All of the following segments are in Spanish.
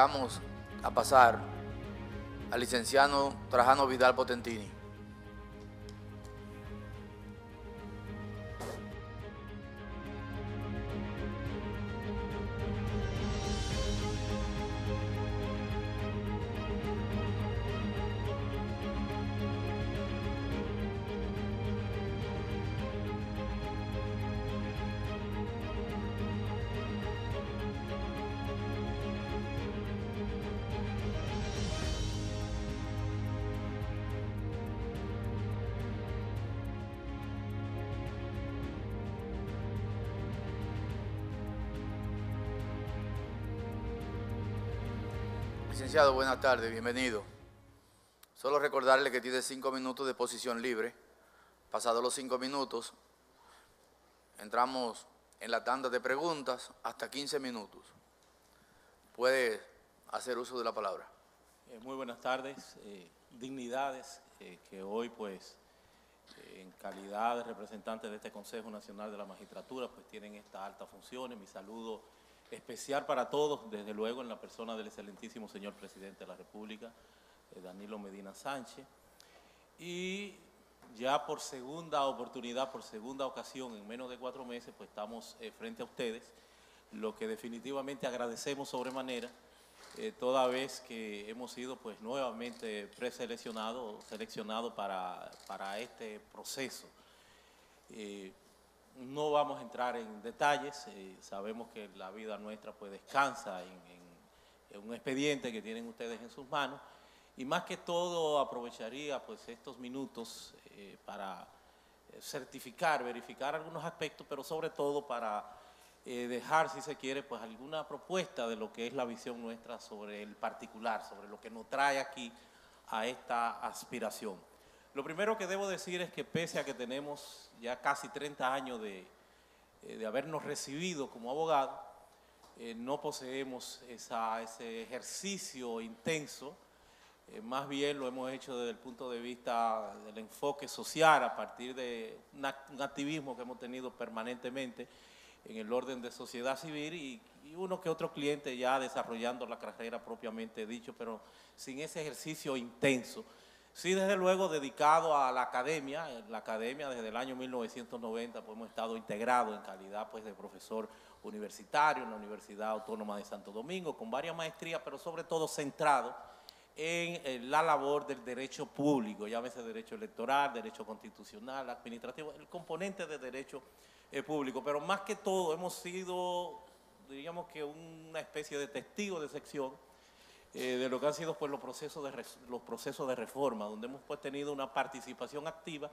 vamos a pasar al licenciado Trajano Vidal Potentini. Licenciado, buenas tardes, bienvenido. Solo recordarle que tiene 5 minutos de posición libre. Pasados los 5 minutos, entramos en la tanda de preguntas hasta 15 minutos. Puede hacer uso de la palabra. Muy buenas tardes, dignidades que hoy pues en calidad de representantes de este Consejo Nacional de la Magistratura pues tienen estas altas funciones. Mi saludo especial para todos, desde luego en la persona del excelentísimo señor Presidente de la República, Danilo Medina Sánchez. Y ya por segunda oportunidad, por segunda ocasión, en menos de 4 meses, pues estamos frente a ustedes, lo que definitivamente agradecemos sobremanera, toda vez que hemos sido pues nuevamente preseleccionados, seleccionados para este proceso. No vamos a entrar en detalles, sabemos que la vida nuestra pues descansa en un expediente que tienen ustedes en sus manos, y más que todo aprovecharía pues estos minutos para certificar, verificar algunos aspectos, pero sobre todo para dejar, si se quiere, pues alguna propuesta de lo que es la visión nuestra sobre el particular, sobre lo que nos trae aquí a esta aspiración. Lo primero que debo decir es que pese a que tenemos ya casi 30 años de habernos recibido como abogado, no poseemos ese ejercicio intenso, más bien lo hemos hecho desde el punto de vista del enfoque social a partir de un activismo que hemos tenido permanentemente en el orden de sociedad civil y uno que otro cliente ya desarrollando la carrera propiamente dicho, pero sin ese ejercicio intenso. Sí, desde luego, dedicado a la academia desde el año 1990 pues hemos estado integrados en calidad pues de profesor universitario en la Universidad Autónoma de Santo Domingo, con varias maestrías, pero sobre todo centrado en la labor del derecho público, llámese derecho electoral, derecho constitucional, administrativo, el componente de derecho público, pero más que todo hemos sido, diríamos que una especie de testigo de sección de lo que han sido pues los procesos de reforma, donde hemos pues tenido una participación activa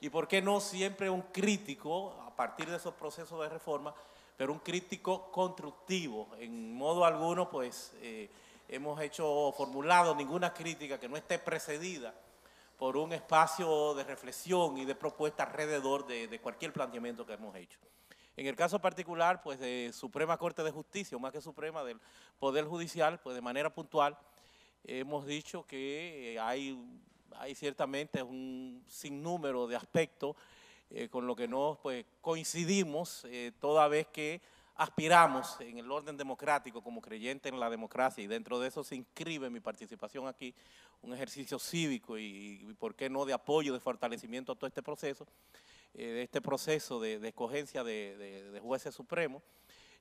y por qué no siempre un crítico a partir de esos procesos de reforma, pero un crítico constructivo. En modo alguno pues hemos formulado ninguna crítica que no esté precedida por un espacio de reflexión y de propuesta alrededor de cualquier planteamiento que hemos hecho. En el caso particular, pues de Suprema Corte de Justicia, o más que Suprema, del Poder Judicial, pues de manera puntual, hemos dicho que hay ciertamente un sinnúmero de aspectos con lo que no pues, coincidimos, toda vez que aspiramos en el orden democrático como creyente en la democracia, y dentro de eso se inscribe mi participación aquí, un ejercicio cívico y por qué no de apoyo, de fortalecimiento a todo este proceso, de escogencia de jueces supremos.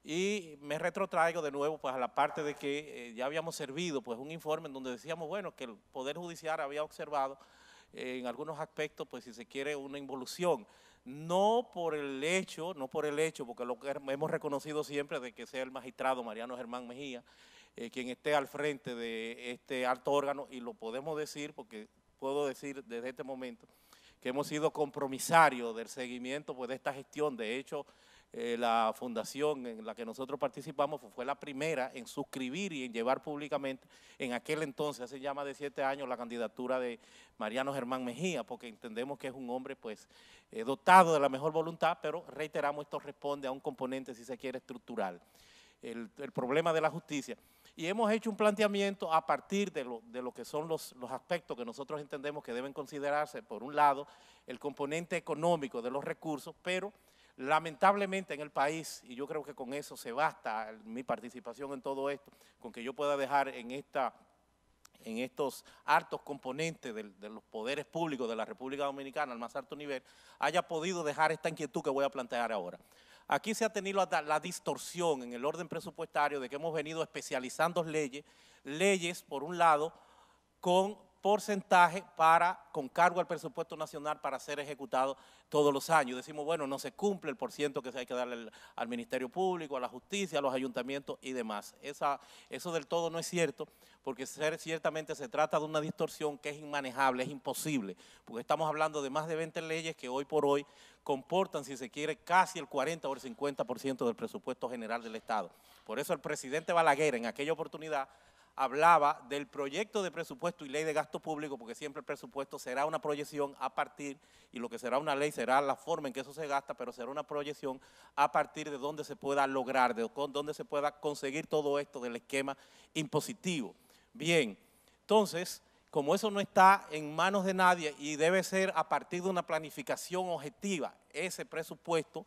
Y me retrotraigo de nuevo pues, a la parte de que ya habíamos servido pues, un informe en donde decíamos bueno, que el Poder Judicial había observado en algunos aspectos, pues si se quiere, una involución. No por el hecho, porque lo que hemos reconocido siempre de que sea el magistrado Mariano Germán Mejía, quien esté al frente de este alto órgano, y lo podemos decir porque puedo decir desde este momento que hemos sido compromisarios del seguimiento pues, de esta gestión. De hecho, la fundación en la que nosotros participamos fue la primera en suscribir y en llevar públicamente, en aquel entonces, hace ya más de 7 años, la candidatura de Mariano Germán Mejía, porque entendemos que es un hombre pues dotado de la mejor voluntad, pero reiteramos, esto responde a un componente, si se quiere, estructural, el problema de la justicia. Y hemos hecho un planteamiento a partir de lo que son los aspectos que nosotros entendemos que deben considerarse, por un lado, el componente económico de los recursos, pero Lamentablemente en el país, y yo creo que con eso se basta mi participación en todo esto, con que yo pueda dejar en estos altos componentes de los poderes públicos de la República Dominicana al más alto nivel, haya podido dejar esta inquietud que voy a plantear ahora. Aquí se ha tenido la distorsión en el orden presupuestario de que hemos venido especializando leyes por un lado, con porcentaje con cargo al presupuesto nacional para ser ejecutado todos los años. Decimos, bueno, no se cumple el porciento que se hay que darle al Ministerio Público, a la justicia, a los ayuntamientos y demás. Eso del todo no es cierto, porque ciertamente se trata de una distorsión que es inmanejable, es imposible, porque estamos hablando de más de 20 leyes que hoy por hoy comportan, si se quiere, casi el 40 o el 50% del presupuesto general del Estado. Por eso el presidente Balaguer en aquella oportunidad hablaba del proyecto de presupuesto y ley de gasto público, porque siempre el presupuesto será una proyección a partir, y lo que será una ley será la forma en que eso se gasta, pero será una proyección a partir de donde se pueda lograr, de donde se pueda conseguir todo esto del esquema impositivo. Bien, entonces, como eso no está en manos de nadie y debe ser a partir de una planificación objetiva, ese presupuesto,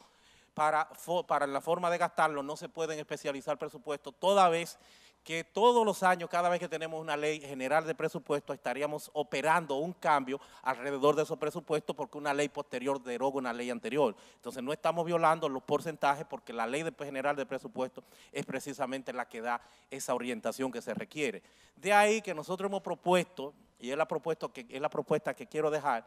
para la forma de gastarlo, no se pueden especializar presupuestos, toda vez que todos los años, cada vez que tenemos una ley general de presupuesto, estaríamos operando un cambio alrededor de esos presupuestos porque una ley posterior deroga una ley anterior. Entonces no estamos violando los porcentajes porque la ley general de presupuesto es precisamente la que da esa orientación que se requiere. De ahí que nosotros hemos propuesto, y es la propuesta que quiero dejar,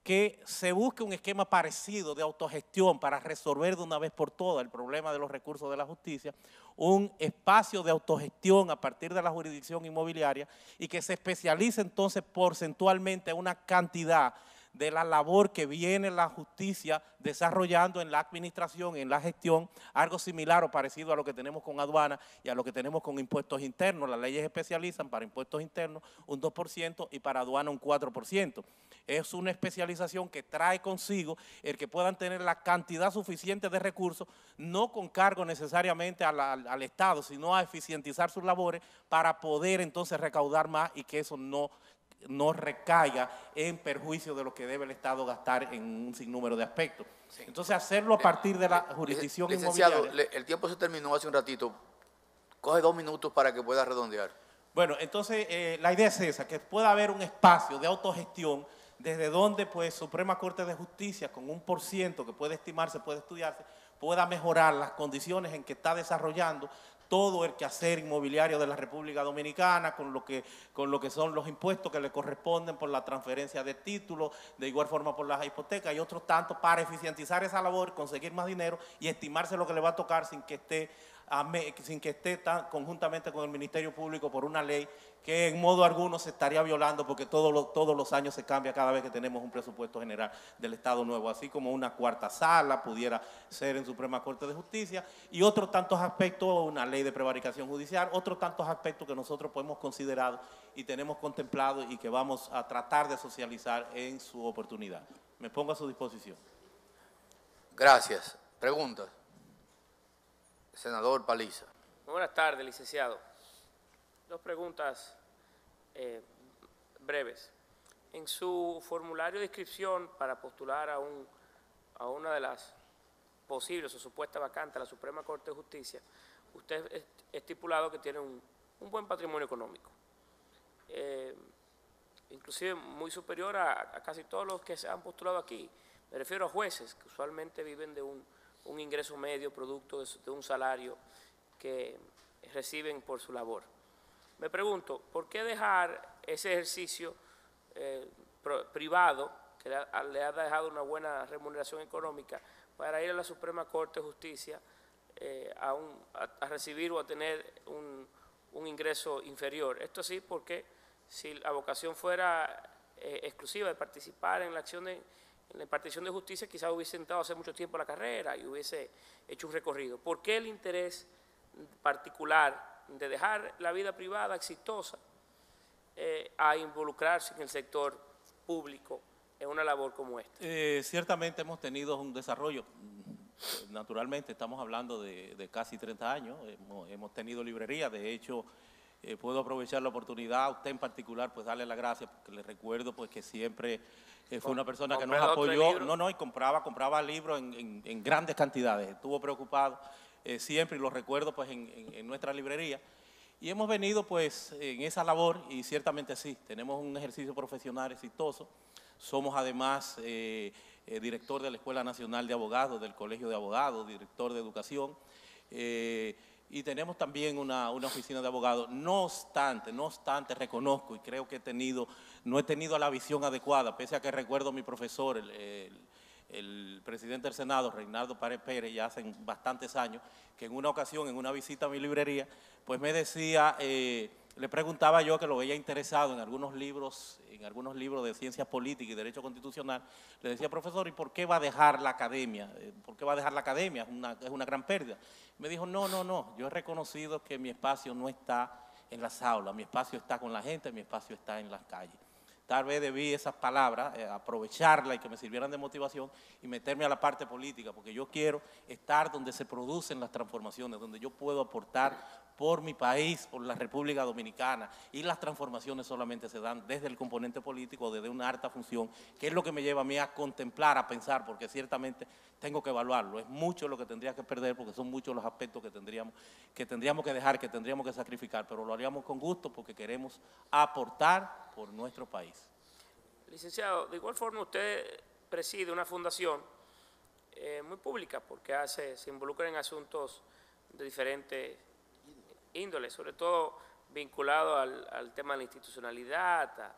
que se busque un esquema parecido de autogestión para resolver de una vez por todas el problema de los recursos de la justicia, un espacio de autogestión a partir de la jurisdicción inmobiliaria y que se especialice entonces porcentualmente una cantidad de la labor que viene la justicia desarrollando en la administración, en la gestión, algo similar o parecido a lo que tenemos con aduana y a lo que tenemos con impuestos internos. Las leyes especializan para impuestos internos un 2% y para aduana un 4%. Es una especialización que trae consigo el que puedan tener la cantidad suficiente de recursos, no con cargo necesariamente al Estado, sino a eficientizar sus labores para poder entonces recaudar más y que eso no recaiga en perjuicio de lo que debe el Estado gastar en un sinnúmero de aspectos. Sí. Entonces, hacerlo a partir de la jurisdicción licenciado, inmobiliaria. El tiempo se terminó hace un ratito. Coge 2 minutos para que pueda redondear. Bueno, entonces, la idea es esa, que pueda haber un espacio de autogestión desde donde, pues, Suprema Corte de Justicia, con un % que puede estimarse, puede estudiarse, pueda mejorar las condiciones en que está desarrollando todo el quehacer inmobiliario de la República Dominicana, con lo que son los impuestos que le corresponden por la transferencia de títulos, de igual forma por las hipotecas y otros tantos, para eficientizar esa labor, conseguir más dinero y estimarse lo que le va a tocar sin que esté conjuntamente con el Ministerio Público por una ley que en modo alguno se estaría violando porque todos los años se cambia cada vez que tenemos un presupuesto general del Estado nuevo, así como una cuarta sala pudiera ser en Suprema Corte de Justicia y otros tantos aspectos, una ley de prevaricación judicial, otros tantos aspectos que nosotros hemos considerado y tenemos contemplado y que vamos a tratar de socializar en su oportunidad. Me pongo a su disposición. Gracias. Preguntas. Senador Paliza. Muy buenas tardes, licenciado. 2 preguntas breves. En su formulario de inscripción para postular a una de las posibles o supuestas vacantes a la Suprema Corte de Justicia, usted ha estipulado que tiene un buen patrimonio económico, inclusive muy superior a casi todos los que se han postulado aquí. Me refiero a jueces que usualmente viven de un ingreso medio producto de un salario que reciben por su labor. Me pregunto, ¿por qué dejar ese ejercicio privado, que le ha dejado una buena remuneración económica, para ir a la Suprema Corte de Justicia a recibir o a tener un ingreso inferior? Esto sí, porque si la vocación fuera exclusiva de participar en la acción en la impartición de justicia, quizás hubiese intentado hacer mucho tiempo la carrera y hubiese hecho un recorrido. ¿Por qué el interés particular de dejar la vida privada exitosa a involucrarse en el sector público en una labor como esta? Ciertamente hemos tenido un desarrollo. Naturalmente estamos hablando de casi 30 años. Hemos tenido librería. De hecho, puedo aprovechar la oportunidad, a usted en particular, pues darle las gracias, porque le recuerdo pues que siempre fue una persona que nos apoyó, y compraba libros en grandes cantidades, estuvo preocupado siempre, y lo recuerdo pues en nuestra librería. Y hemos venido pues en esa labor, y ciertamente sí, tenemos un ejercicio profesional exitoso. Somos además director de la Escuela Nacional de Abogados, del Colegio de Abogados, director de Educación, y tenemos también una oficina de abogados. No obstante, reconozco y creo que no he tenido la visión adecuada, pese a que recuerdo a mi profesor, el presidente del Senado, Reinaldo Pared Pérez, ya hace bastantes años, que en una ocasión, en una visita a mi librería, pues me decía, le preguntaba yo, que lo veía interesado en algunos libros de ciencias políticas y derecho constitucional, le decía, profesor, ¿y por qué va a dejar la academia? ¿Por qué va a dejar la academia? Es una gran pérdida. Me dijo, no, yo he reconocido que mi espacio no está en las aulas, mi espacio está con la gente, mi espacio está en las calles. Tal vez debí esas palabras, aprovecharlas y que me sirvieran de motivación y meterme a la parte política, porque yo quiero estar donde se producen las transformaciones, donde yo puedo aportar por mi país, por la República Dominicana, y las transformaciones solamente se dan desde el componente político, desde una alta función, que es lo que me lleva a mí a contemplar, a pensar, porque ciertamente tengo que evaluarlo. Es mucho lo que tendría que perder, porque son muchos los aspectos que tendríamos que dejar, que tendríamos que sacrificar, pero lo haríamos con gusto porque queremos aportar por nuestro país. Licenciado, de igual forma usted preside una fundación muy pública porque se involucra en asuntos de diferentes índoles, sobre todo vinculado al tema de la institucionalidad,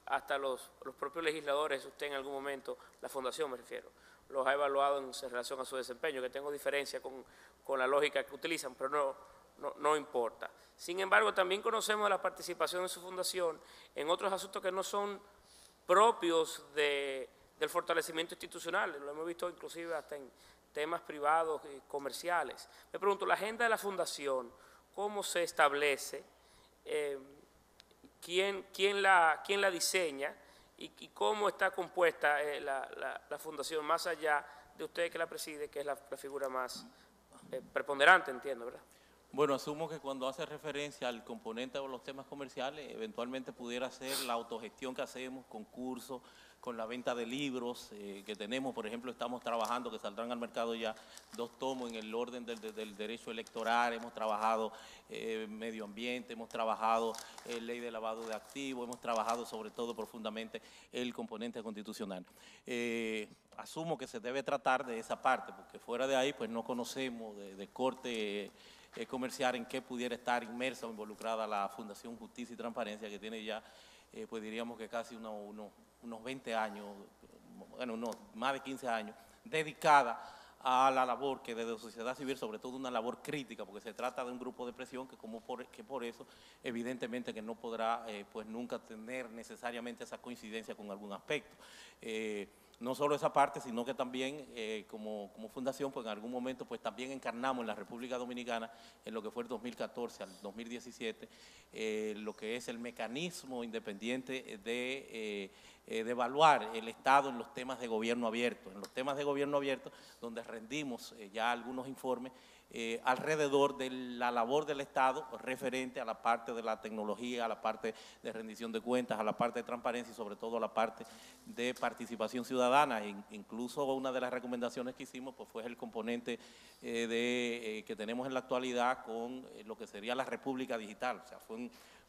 hasta los propios legisladores, usted en algún momento, la fundación me refiero, los ha evaluado en relación a su desempeño, que tengo diferencia con la lógica que utilizan, pero no importa. Sin embargo, también conocemos la participación de su fundación en otros asuntos que no son propios del fortalecimiento institucional. Lo hemos visto inclusive hasta en temas privados y comerciales. Me pregunto, la agenda de la fundación, ¿cómo se establece? ¿Quién la diseña? Y cómo está compuesta la fundación, más allá de usted que la preside, que es la figura más preponderante, entiendo, ¿verdad? Bueno, asumo que cuando hace referencia al componente de los temas comerciales, eventualmente pudiera ser la autogestión que hacemos, concursos, con la venta de libros que tenemos. Por ejemplo, estamos trabajando, que saldrán al mercado ya 2 tomos en el orden del derecho electoral, hemos trabajado medio ambiente, hemos trabajado ley de lavado de activos, hemos trabajado sobre todo profundamente el componente constitucional. Asumo que se debe tratar de esa parte, porque fuera de ahí pues no conocemos de corte comercial en qué pudiera estar inmersa o involucrada la Fundación Justicia y Transparencia, que tiene ya, pues diríamos que casi unos 20 años, bueno, más de 15 años, dedicada a la labor que desde la sociedad civil, sobre todo una labor crítica, porque se trata de un grupo de presión que por eso, evidentemente que no podrá pues nunca tener necesariamente esa coincidencia con algún aspecto. No solo esa parte, sino que también como fundación, pues en algún momento pues también encarnamos en la República Dominicana, en lo que fue el 2014 al 2017, lo que es el mecanismo independiente de evaluar el Estado en los temas de gobierno abierto. En los temas de gobierno abierto, donde rendimos ya algunos informes alrededor de la labor del Estado referente a la parte de la tecnología, a la parte de rendición de cuentas, a la parte de transparencia y sobre todo a la parte de participación ciudadana. Incluso una de las recomendaciones que hicimos pues, fue el componente que tenemos en la actualidad con lo que sería la República Digital. O sea,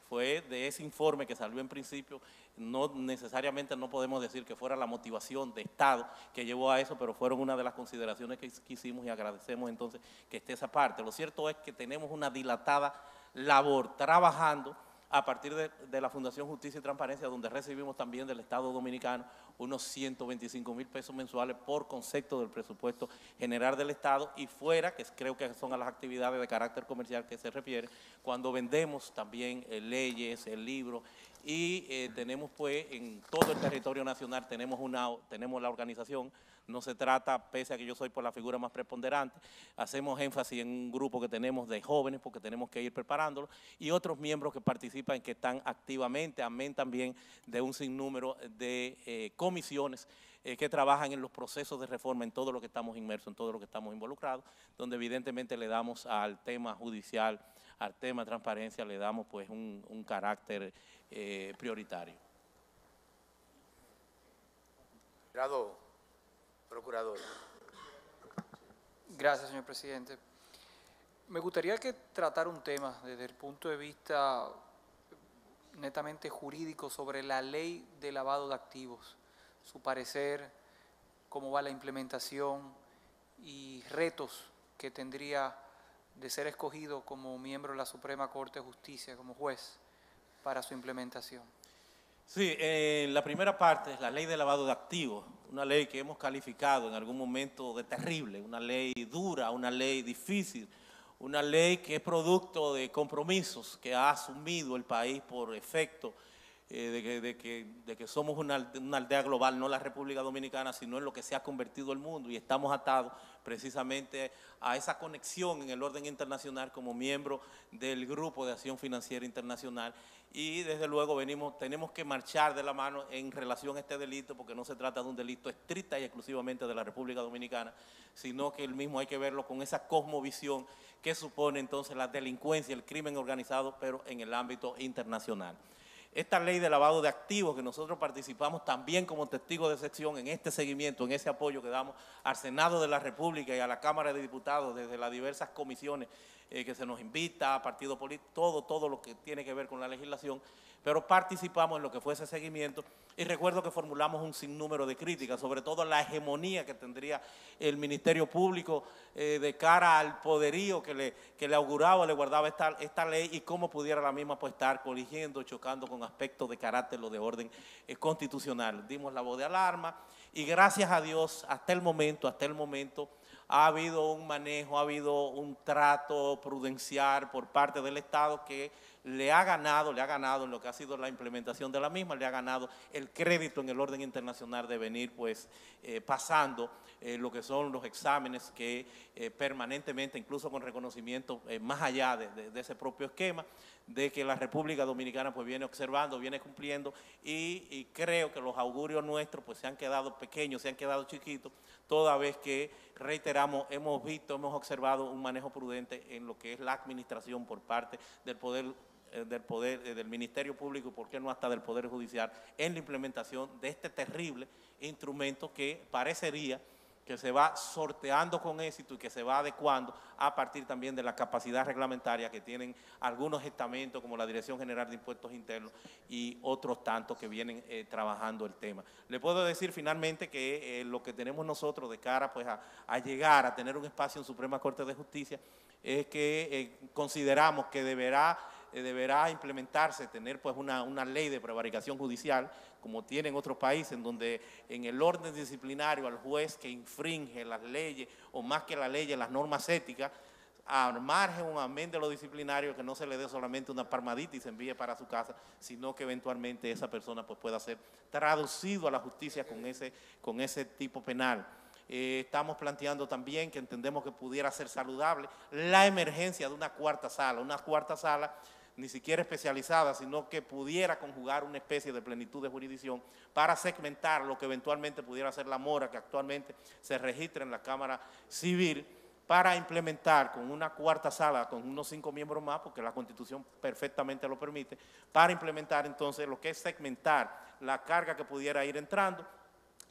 fue de ese informe que salió en principio, no necesariamente no podemos decir que fuera la motivación de Estado que llevó a eso, pero fueron una de las consideraciones que hicimos y agradecemos entonces que esté esa parte. Lo cierto es que tenemos una dilatada labor trabajando a partir de la Fundación Justicia y Transparencia, donde recibimos también del Estado Dominicano unos 125,000 pesos mensuales por concepto del presupuesto general del Estado, y fuera, que creo que son a las actividades de carácter comercial que se refiere, cuando vendemos también leyes, el libro, y tenemos pues en todo el territorio nacional tenemos la organización. No se trata, pese a que yo soy por la figura más preponderante, hacemos énfasis en un grupo que tenemos de jóvenes porque tenemos que ir preparándolos, y otros miembros que participan, que están activamente, amén también de un sinnúmero de comisiones que trabajan en los procesos de reforma, en todo lo que estamos inmersos, en todo lo que estamos involucrados, donde evidentemente le damos al tema judicial, al tema de transparencia, le damos pues un carácter prioritario. Procurador. Gracias, señor presidente. Me gustaría que tratara un tema desde el punto de vista netamente jurídico sobre la ley de lavado de activos, su parecer, cómo va la implementación y retos que tendría de ser escogido como miembro de la Suprema Corte de Justicia, como juez, para su implementación. Sí, la primera parte es la ley de lavado de activos, una ley que hemos calificado en algún momento de terrible, una ley dura, una ley difícil, una ley que es producto de compromisos que ha asumido el país por efecto de que somos una aldea global, no la República Dominicana, sino en lo que se ha convertido el mundo, y estamos atados precisamente a esa conexión en el orden internacional como miembro del Grupo de Acción Financiera Internacional, y desde luego tenemos que marchar de la mano en relación a este delito, porque no se trata de un delito estricta y exclusivamente de la República Dominicana, sino que el mismo hay que verlo con esa cosmovisión que supone entonces la delincuencia, el crimen organizado, pero en el ámbito internacional. Esta ley de lavado de activos, que nosotros participamos también como testigos de sección en este seguimiento, en ese apoyo que damos al Senado de la República y a la Cámara de Diputados desde las diversas comisiones que se nos invita, a partidos políticos, todo lo que tiene que ver con la legislación, pero participamos en lo que fue ese seguimiento, y recuerdo que formulamos un sinnúmero de críticas, sobre todo la hegemonía que tendría el Ministerio Público de cara al poderío que le auguraba, le guardaba esta ley, y cómo pudiera la misma pues estar coligiendo, chocando con aspectos de carácter o de orden constitucional. Dimos la voz de alarma, y gracias a Dios hasta el momento ha habido un manejo, ha habido un trato prudencial por parte del Estado que le ha ganado en lo que ha sido la implementación de la misma, le ha ganado el crédito en el orden internacional de venir pues pasando lo que son los exámenes que permanentemente, incluso con reconocimiento más allá de ese propio esquema, de que la República Dominicana pues viene observando, viene cumpliendo, y creo que los augurios nuestros pues se han quedado pequeños, se han quedado chiquitos, toda vez que, reiteramos, hemos observado un manejo prudente en lo que es la administración por parte del Ministerio Público, y por qué no hasta del Poder Judicial, en la implementación de este terrible instrumento que parecería que se va sorteando con éxito y que se va adecuando a partir también de la capacidad reglamentaria que tienen algunos estamentos como la Dirección General de Impuestos Internos y otros tantos que vienen trabajando el tema. Le puedo decir finalmente que lo que tenemos nosotros de cara pues a llegar a tener un espacio en Suprema Corte de Justicia es que consideramos que deberá implementarse, tener pues una ley de prevaricación judicial, como tienen otros países, en donde en el orden disciplinario al juez que infringe las leyes, o más que las leyes, las normas éticas, al margen o amén de lo disciplinario, que no se le dé solamente una palmadita y se envíe para su casa, sino que eventualmente esa persona pues pueda ser traducido a la justicia con ese tipo penal. Estamos planteando también que entendemos que pudiera ser saludable la emergencia de una cuarta sala ni siquiera especializada, sino que pudiera conjugar una especie de plenitud de jurisdicción para segmentar lo que eventualmente pudiera ser la mora que actualmente se registra en la Cámara Civil, para implementar con una cuarta sala, con unos 5 miembros más, porque la Constitución perfectamente lo permite, para implementar entonces lo que es segmentar la carga que pudiera ir entrando,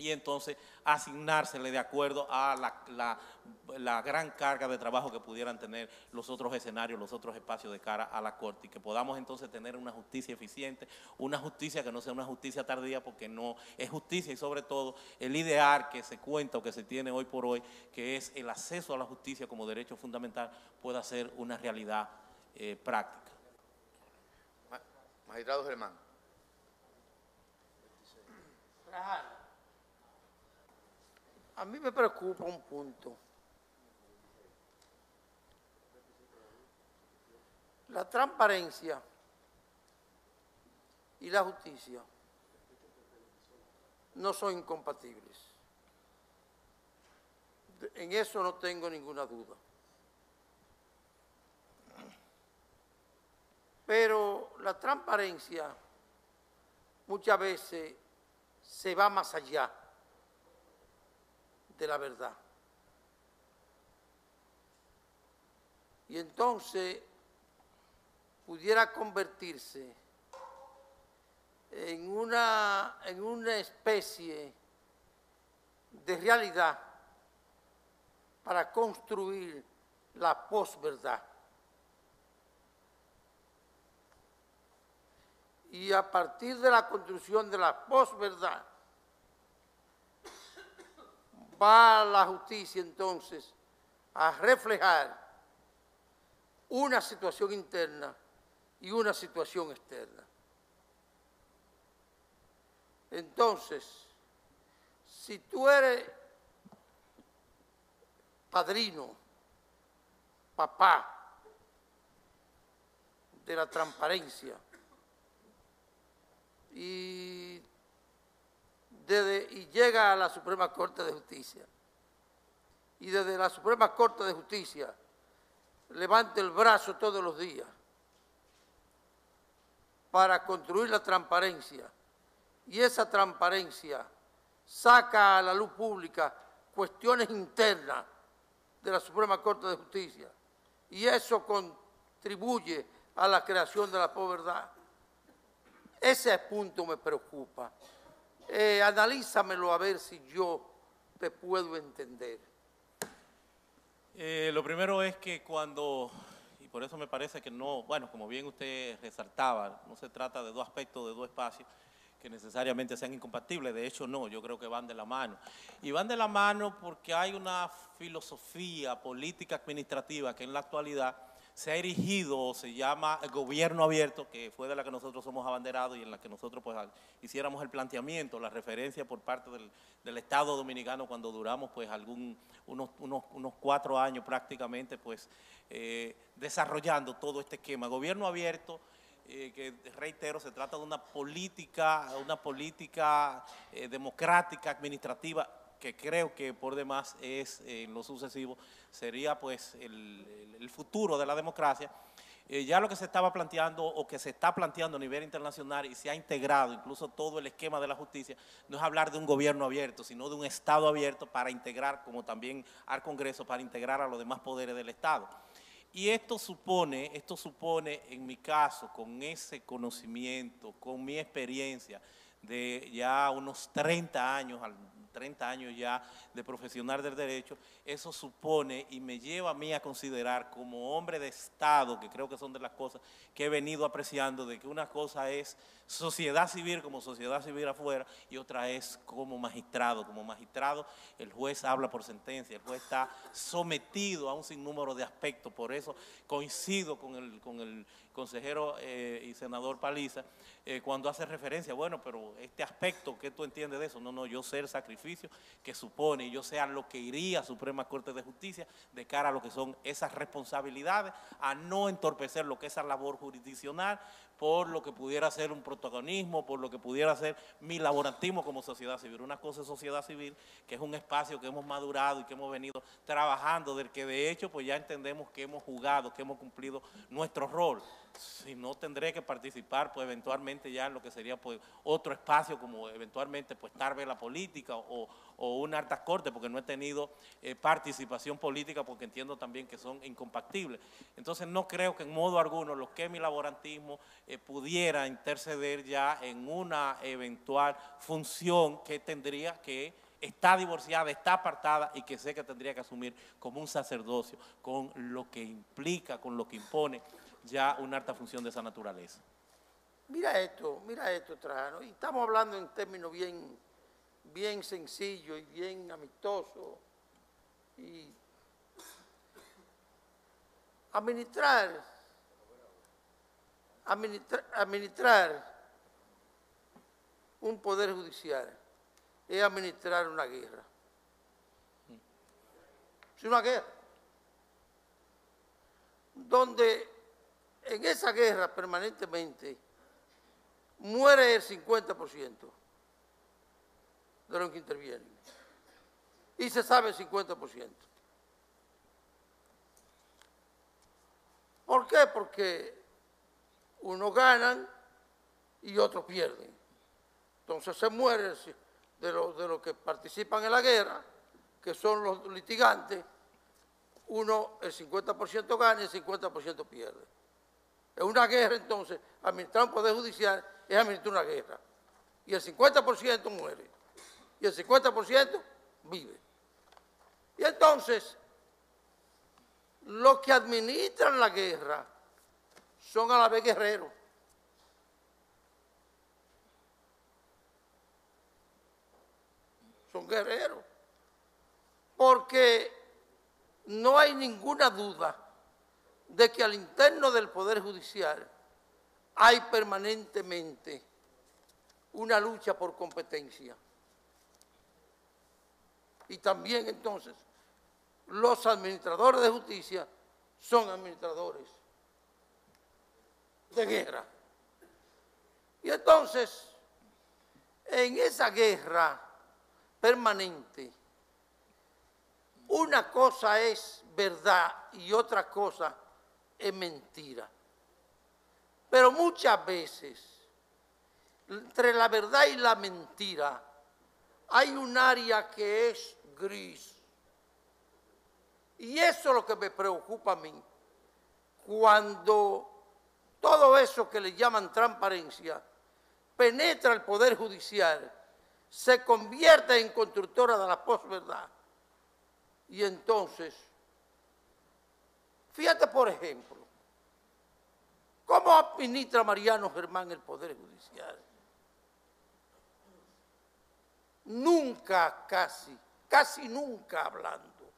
y entonces asignársele de acuerdo a la gran carga de trabajo que pudieran tener los otros escenarios, los otros espacios de cara a la Corte, y que podamos entonces tener una justicia eficiente, una justicia que no sea una justicia tardía, porque no es justicia, y sobre todo el ideal que se cuenta o que se tiene hoy por hoy, que es el acceso a la justicia como derecho fundamental, pueda ser una realidad práctica. Magistrado Germán. A mí me preocupa un punto. La transparencia y la justicia no son incompatibles. En eso no tengo ninguna duda. Pero la transparencia muchas veces se va más allá de la verdad. Y entonces pudiera convertirse en una especie de realidad para construir la posverdad. Y a partir de la construcción de la posverdad, va la justicia entonces a reflejar una situación interna y una situación externa. Entonces, si tú eres padrino, papá de la transparencia y llega a la Suprema Corte de Justicia y desde la Suprema Corte de Justicia levanta el brazo todos los días para construir la transparencia y esa transparencia saca a la luz pública cuestiones internas de la Suprema Corte de Justicia y eso contribuye a la creación de la posverdad. Ese punto me preocupa. Analízamelo a ver si yo te puedo entender. Lo primero es que cuando, y por eso me parece que no, bueno, como bien usted resaltaba, no se trata de dos aspectos, de dos espacios que necesariamente sean incompatibles, de hecho no, yo creo que van de la mano. Y van de la mano porque hay una filosofía política administrativa que en la actualidad se ha erigido o se llama el gobierno abierto, que fue de la que nosotros somos abanderados y en la que nosotros pues hiciéramos el planteamiento, la referencia por parte del Estado Dominicano cuando duramos pues unos 4 años prácticamente pues desarrollando todo este esquema. Gobierno abierto, que reitero, se trata de una política democrática, administrativa, que creo que por demás es en lo sucesivo, sería pues el futuro de la democracia. Ya lo que se estaba planteando o que se está planteando a nivel internacional y se ha integrado incluso todo el esquema de la justicia, no es hablar de un gobierno abierto, sino de un Estado abierto para integrar, como también al Congreso, para integrar a los demás poderes del Estado. Y esto supone, en mi caso, con ese conocimiento, con mi experiencia de ya unos 30 años ya de profesional del derecho, eso supone y me lleva a mí a considerar como hombre de Estado, que creo que son de las cosas que he venido apreciando, de que una cosa es sociedad civil como sociedad civil afuera y otra es como magistrado. Como magistrado el juez habla por sentencia, el juez está sometido a un sinnúmero de aspectos, por eso coincido con el consejero y senador Paliza cuando hace referencia, bueno, pero este aspecto, ¿qué tú entiendes de eso? No, yo sé el sacrificio que supone y yo sé a lo que iría a Suprema Corte de Justicia de cara a lo que son esas responsabilidades, a no entorpecer lo que es la labor jurisdiccional por lo que pudiera ser un protagonismo, por lo que pudiera ser mi laborantismo como sociedad civil. Una cosa es sociedad civil, que es un espacio que hemos madurado y que hemos venido trabajando, del que de hecho pues ya entendemos que hemos jugado, que hemos cumplido nuestro rol. Si no, tendré que participar pues eventualmente ya en lo que sería pues otro espacio como eventualmente pues tal vez la política o una alta corte, porque no he tenido participación política porque entiendo también que son incompatibles. Entonces no creo que en modo alguno lo que es mi laborantismo pudiera interceder ya en una eventual función que tendría que está divorciada, está apartada y que sé que tendría que asumir como un sacerdocio, con lo que implica, con lo que impone ya una alta función de esa naturaleza. Mira esto, Trajano, y estamos hablando en términos bien sencillos y bien amistosos. Y administrar un poder judicial es administrar una guerra. Es una guerra donde en esa guerra permanentemente muere el 50% de los que intervienen y se sabe el 50%. ¿Por qué? Porque unos ganan y otros pierden. Entonces se muere de los que participan en la guerra, que son los litigantes, uno el 50% gana y el 50% pierde. En una guerra, entonces, administrar un poder judicial es administrar una guerra. Y el 50% muere. Y el 50% vive. Y entonces, los que administran la guerra son a la vez guerreros. Son guerreros. Porque no hay ninguna duda de que al interno del Poder Judicial hay permanentemente una lucha por competencia. Y también entonces los administradores de justicia son administradores de guerra. Y entonces, en esa guerra permanente, una cosa es verdad y otra cosa es mentira. Pero muchas veces, entre la verdad y la mentira, hay un área que es gris. Y eso es lo que me preocupa a mí. Cuando todo eso que le llaman transparencia penetra el Poder Judicial, se convierte en constructora de la posverdad. Y entonces, fíjate por ejemplo, ¿cómo administra Mariano Germán el Poder Judicial? Nunca, casi nunca hablando.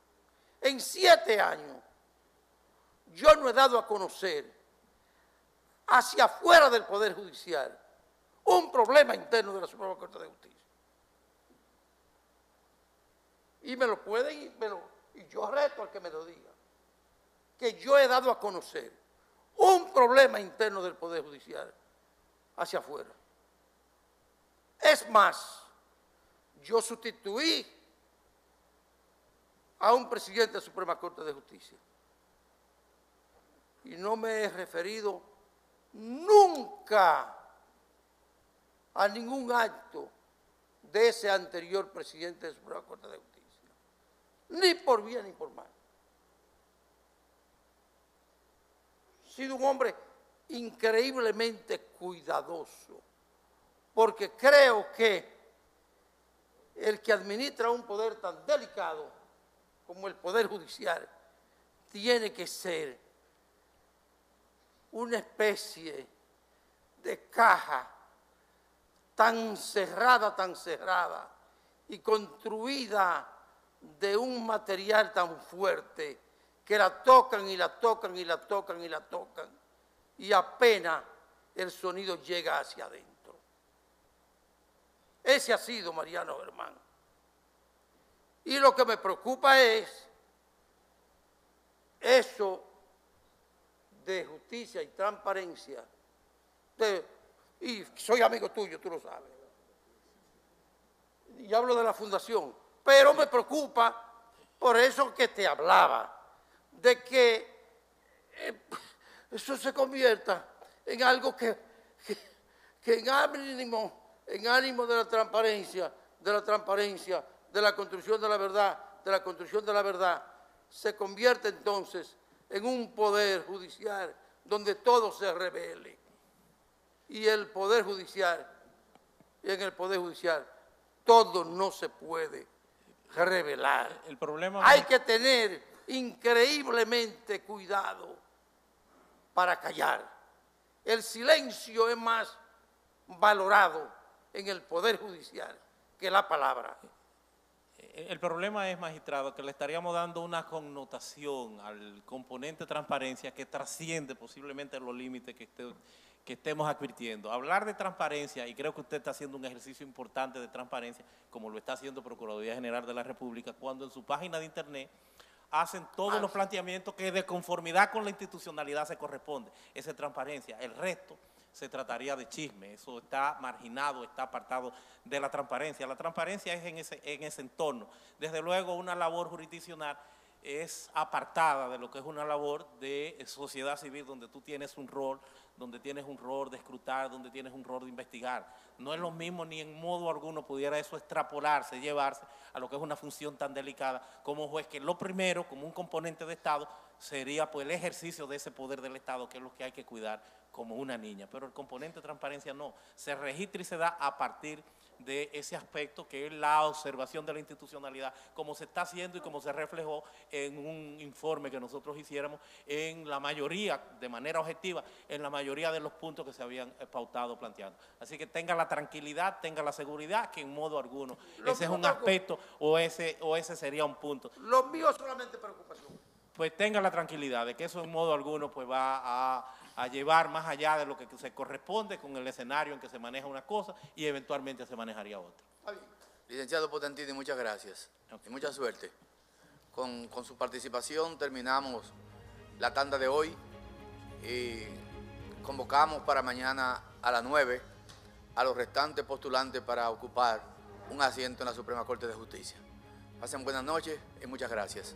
En 7 años, yo no he dado a conocer hacia afuera del Poder Judicial un problema interno de la Suprema Corte de Justicia. Y me lo pueden, y yo reto al que me lo diga, que yo he dado a conocer un problema interno del Poder Judicial hacia afuera. Es más, yo sustituí a un presidente de la Suprema Corte de Justicia y no me he referido nunca a ningún acto de ese anterior presidente de la Suprema Corte de Justicia, ni por bien ni por mal. He sido un hombre increíblemente cuidadoso, porque creo que el que administra un poder tan delicado como el Poder Judicial tiene que ser una especie de caja tan cerrada y construida de un material tan fuerte que la tocan y la tocan y la tocan y la tocan y apenas el sonido llega hacia adentro. Ese ha sido Mariano Germán. Y lo que me preocupa es eso de justicia y transparencia. Y soy amigo tuyo, tú lo sabes. Y hablo de la fundación. Pero me preocupa por eso que te hablaba, de que eso se convierta en algo que en ánimo de la transparencia, de la construcción de la verdad, se convierte entonces en un poder judicial donde todo se revele. Y en el Poder Judicial, todo no se puede revelar. El problema hay que tener increíblemente cuidado para callar. El silencio es más valorado en el Poder Judicial que la palabra. El problema es, magistrado, que le estaríamos dando una connotación al componente transparencia que trasciende posiblemente los límites que estemos advirtiendo. Hablar de transparencia, y creo que usted está haciendo un ejercicio importante de transparencia, como lo está haciendo Procuraduría General de la República, cuando en su página de internet hacen todos los planteamientos que de conformidad con la institucionalidad se corresponde. Esa es transparencia. El resto se trataría de chisme. Eso está marginado, está apartado de la transparencia. La transparencia es en ese entorno. Desde luego, una labor jurisdiccional es apartada de lo que es una labor de sociedad civil, donde tú tienes un rol, de escrutar, donde tienes un rol de investigar. No es lo mismo, ni en modo alguno pudiera eso extrapolarse, llevarse a lo que es una función tan delicada como juez, que lo primero, como un componente de Estado, sería pues el ejercicio de ese poder del Estado, que es lo que hay que cuidar como una niña. Pero el componente de transparencia no, se registra y se da a partir de ese aspecto que es la observación de la institucionalidad, como se está haciendo y como se reflejó en un informe que nosotros hiciéramos en la mayoría, de manera objetiva, en la mayoría de los puntos que se habían pautado, planteando. Así que tenga la tranquilidad, tenga la seguridad, que en modo alguno ese es un aspecto o ese sería un punto. Lo mío es solamente preocupación. Pues tenga la tranquilidad de que eso en modo alguno pues va a llevar más allá de lo que se corresponde con el escenario en que se maneja una cosa y eventualmente se manejaría otra. Licenciado Potentini, muchas gracias y mucha suerte. Con su participación terminamos la tanda de hoy y convocamos para mañana a las 9 a los restantes postulantes para ocupar un asiento en la Suprema Corte de Justicia. Pasen buenas noches y muchas gracias.